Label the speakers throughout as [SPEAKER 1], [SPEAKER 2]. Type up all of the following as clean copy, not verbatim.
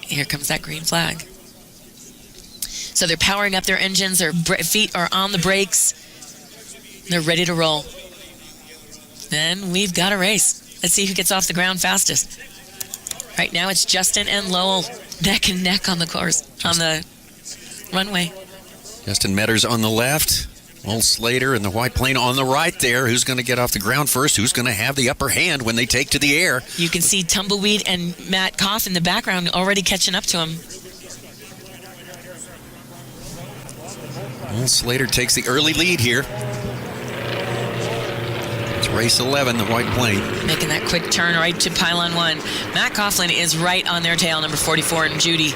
[SPEAKER 1] Here comes that green flag. So they're powering up their engines. Their feet are on the brakes. They're ready to roll. And we've got a race. Let's see who gets off the ground fastest. Right now it's Justin and Lowell neck and neck on the course, on the runway.
[SPEAKER 2] Justin Meaders on the left. Lowell Slater and the white plane on the right there. Who's going to get off the ground first? Who's going to have the upper hand when they take to the air?
[SPEAKER 1] You can see Tumbleweed and Matt Koff in the background already catching up to him.
[SPEAKER 2] Lowell Slater takes the early lead here. It's race 11, the white plane.
[SPEAKER 1] Making that quick turn right to pylon 1. Matt Coughlin is right on their tail, number 44, and Judy.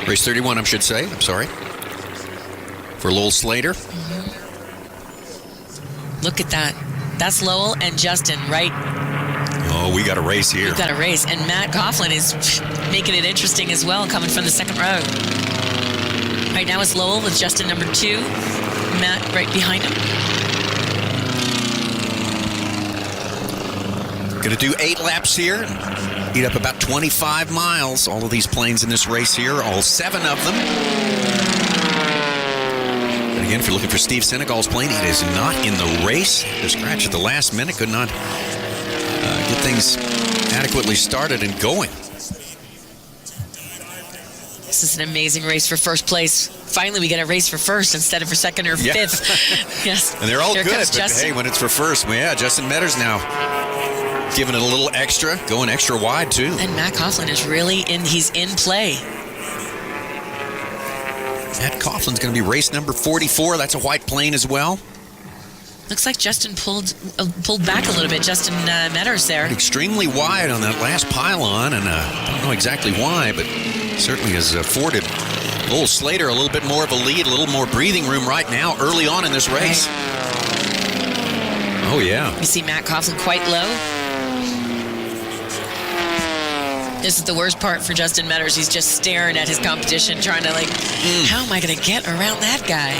[SPEAKER 2] Race 31, I should say. I'm sorry. For Lowell Slater.
[SPEAKER 1] Look at that. That's Lowell and Justin, right?
[SPEAKER 2] Oh, we got a race here.
[SPEAKER 1] We've got a race. And Matt Coughlin is making it interesting as well, coming from the second row. Right now it's Lowell with Justin, number 2. Matt right behind him.
[SPEAKER 2] Going to do 8 laps here. Eat up about 25 miles. All of these planes in this race here, all 7 of them. And again, if you're looking for Steve Senegal's plane, it is not in the race. The scratch at the last minute could not get things adequately started and going.
[SPEAKER 1] This is an amazing race for first place. Finally, we get a race for first instead of for second or fifth. Yes.
[SPEAKER 2] And they're all
[SPEAKER 1] Here
[SPEAKER 2] good,
[SPEAKER 1] comes
[SPEAKER 2] but
[SPEAKER 1] Justin.
[SPEAKER 2] hey, when it's for first, well, yeah, Justin Meaders now giving it a little extra, going extra wide, too.
[SPEAKER 1] And Matt Coughlin is really he's in play.
[SPEAKER 2] Matt Coughlin's going to be race number 44. That's a white plane as well.
[SPEAKER 1] Looks like Justin pulled back a little bit. Justin Meaders there.
[SPEAKER 2] Extremely wide on that last pylon, and I don't know exactly why, but certainly has afforded Lowell Slater a little bit more of a lead, a little more breathing room right now, early on in this race. Oh, yeah.
[SPEAKER 1] You see Matt Coughlin quite low. This is the worst part for Justin Meaders. He's just staring at his competition, trying to how am I going to get around that guy?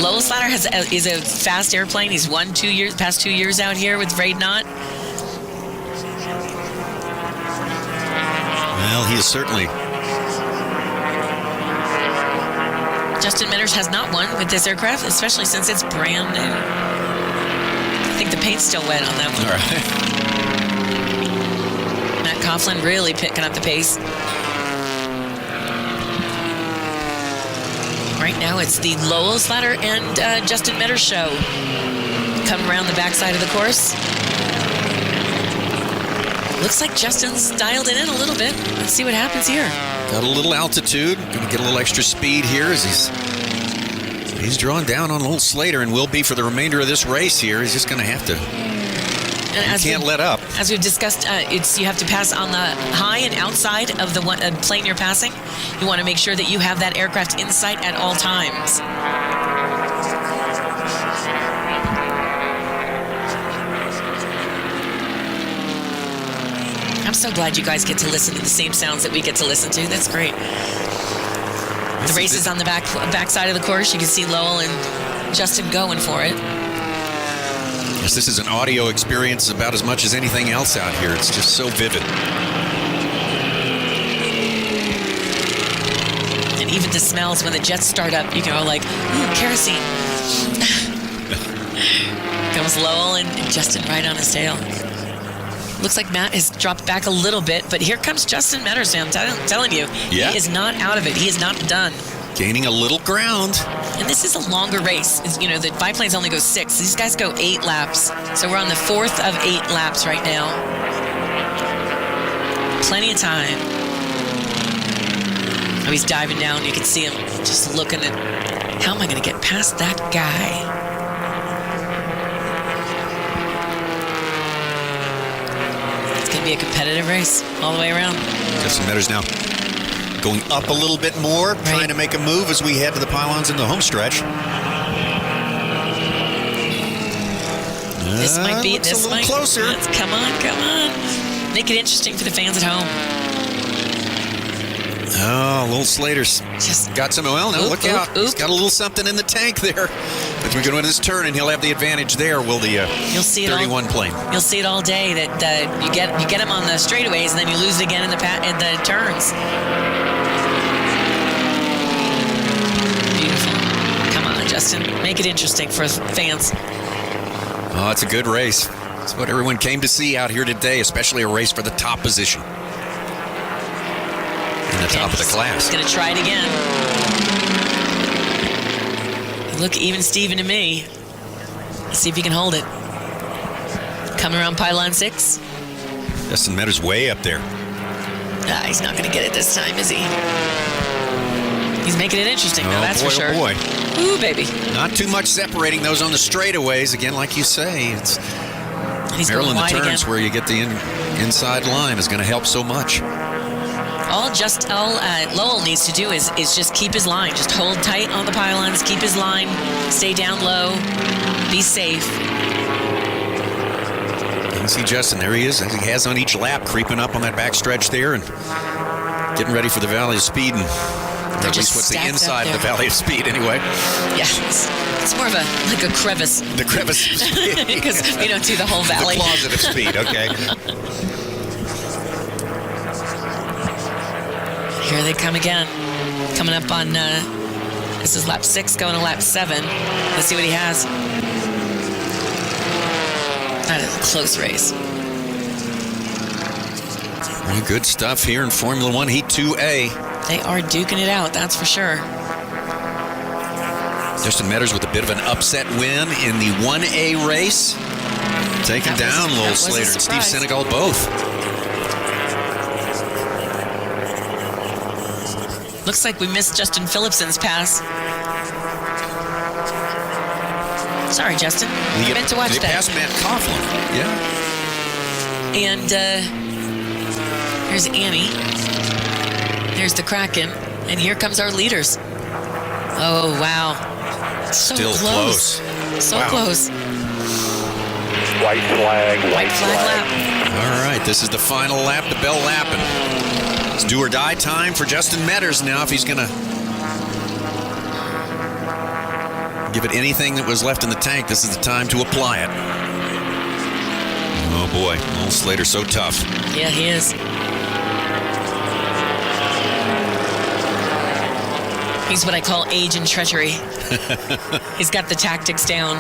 [SPEAKER 1] Lowell Slater is a fast airplane. He's won past 2 years out here with Raytheon.
[SPEAKER 2] Well, he is certainly.
[SPEAKER 1] Justin Meaders has not won with this aircraft, especially since it's brand new. I think the paint's still wet on that one.
[SPEAKER 2] All right.
[SPEAKER 1] Matt Coughlin really picking up the pace. Right now it's the Lowell Slater and Justin Meaders show. Coming around the backside of the course. Looks like Justin's dialed it in a little bit. Let's see what happens here.
[SPEAKER 2] Got a little altitude. Going to get a little extra speed here as he's drawing down on Lowell Slater and will be for the remainder of this race here. He's just going to have to.
[SPEAKER 1] And
[SPEAKER 2] can't let up.
[SPEAKER 1] As we've discussed, you have to pass on the high and outside of the plane you're passing. You want to make sure that you have that aircraft in sight at all times. I'm so glad you guys get to listen to the same sounds that we get to listen to. That's great. The race is on the back side of the course. You can see Lowell and Justin going for it.
[SPEAKER 2] Yes, this is an audio experience about as much as anything else out here. It's just so vivid.
[SPEAKER 1] And even the smells when the jets start up, you go like, ooh, kerosene. Comes Lowell and Justin right on his tail. Looks like Matt has dropped back a little bit, but here comes Justin Meaders. I'm telling you, He is not out of it. He is not done.
[SPEAKER 2] Gaining a little ground.
[SPEAKER 1] And this is a longer race. The biplanes only go 6. These guys go 8 laps. So we're on the 4th of 8 laps right now. Plenty of time. Oh, he's diving down. You can see him just looking at, how am I going to get past that guy? It's going to be a competitive race all the way around.
[SPEAKER 2] Justin Meaders now going up a little bit more, trying to make a move as we head to the pylons in the home stretch.
[SPEAKER 1] This might be
[SPEAKER 2] a little closer.
[SPEAKER 1] Come on. Make it interesting for the fans at home.
[SPEAKER 2] Oh, little Slater's
[SPEAKER 1] Just
[SPEAKER 2] got some. Well, no, look out. He's got a little something in the tank there. As we go into this turn, and he'll have the advantage there. Will the
[SPEAKER 1] you'll see
[SPEAKER 2] 31 plane?
[SPEAKER 1] You'll see it all day that you get him on the straightaways, and then you lose it again in the turns. Beautiful. Come on, Justin. Make it interesting for fans.
[SPEAKER 2] Oh, it's a good race. It's what everyone came to see out here today, especially a race for the top position. In the top of the class.
[SPEAKER 1] He's going to try it again. Look even Steven to me. Let's see if he can hold it. Coming around pylon 6.
[SPEAKER 2] Justin Meaders way up there.
[SPEAKER 1] He's not going to get it this time, is he? He's making it interesting, though, that's
[SPEAKER 2] boy,
[SPEAKER 1] for sure.
[SPEAKER 2] Oh, boy.
[SPEAKER 1] Ooh, baby.
[SPEAKER 2] Not too much separating those on the straightaways. Again, like you say, it's Maryland, the turns again. Where you get the inside line is going to help so much.
[SPEAKER 1] All Lowell needs to do is just keep his line. Just hold tight on the pylons, keep his line, stay down low, be safe.
[SPEAKER 2] You can see Justin, there he is, as he has on each lap, creeping up on that back stretch there and getting ready for the Valley of Speed. And or at least what's the inside of the Valley of Speed, anyway.
[SPEAKER 1] Yeah, it's more of a crevice.
[SPEAKER 2] The crevice of speed.
[SPEAKER 1] Because we don't do the whole valley.
[SPEAKER 2] The closet of speed, okay.
[SPEAKER 1] Here they come again. Coming up on, this is lap 6, going to lap 7. Let's see what he has. That is a close race.
[SPEAKER 2] Well, good stuff here in Formula One Heat 2A.
[SPEAKER 1] They are duking it out, that's for sure.
[SPEAKER 2] Justin Meaders with a bit of an upset win in the 1A race. Taking down Lowell Slater and Steve Senegal both.
[SPEAKER 1] Looks like we missed Justin Phillipson's pass. Sorry, Justin. I meant to watch that.
[SPEAKER 2] They passed Matt Coughlin. Yeah.
[SPEAKER 1] And here's Annie. There's the Kraken. And here comes our leaders. Oh, wow. So
[SPEAKER 2] still close.
[SPEAKER 1] So close.
[SPEAKER 3] White flag.
[SPEAKER 1] White flag lap.
[SPEAKER 2] All right, this is the final lap, the bell lap. And it's do or die time for Justin Meaders now if he's going to give it anything that was left in the tank. This is the time to apply it. Oh, boy. Lowell Slater so tough.
[SPEAKER 1] Yeah, he is. He's what I call age and treachery. He's got the tactics down.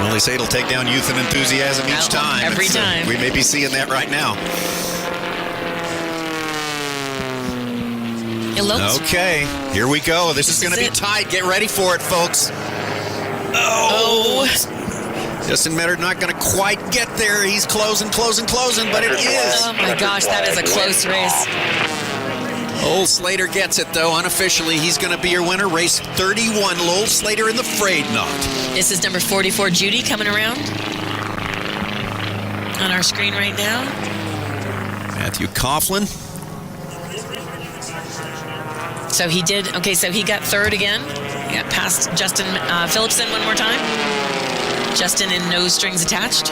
[SPEAKER 2] Well, they say it'll take down youth and enthusiasm each time.
[SPEAKER 1] Every time.
[SPEAKER 2] We may be seeing that right now. Okay, here we go. This is going to be tight. Get ready for it, folks. Oh. Justin Meaders not going to quite get there. He's closing, but it is.
[SPEAKER 1] Oh, my gosh, that is a close race.
[SPEAKER 2] Lowell Slater gets it, though. Unofficially, he's going to be your winner. Race 31, Lowell Slater in the frayed knot.
[SPEAKER 1] This is number 44, Judy, coming around on our screen right now.
[SPEAKER 2] Matthew Coughlin.
[SPEAKER 1] So he did, okay, so he got third again. He got past Justin Phillipson one more time. Justin in no strings attached.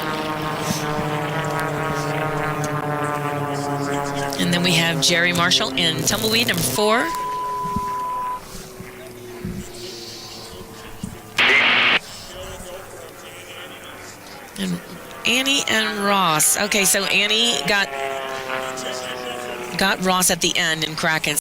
[SPEAKER 1] And then we have Jerry Marshall in Tumbleweed, number 4. And Annie and Ross. Okay, so Annie got Ross at the end in Kraken.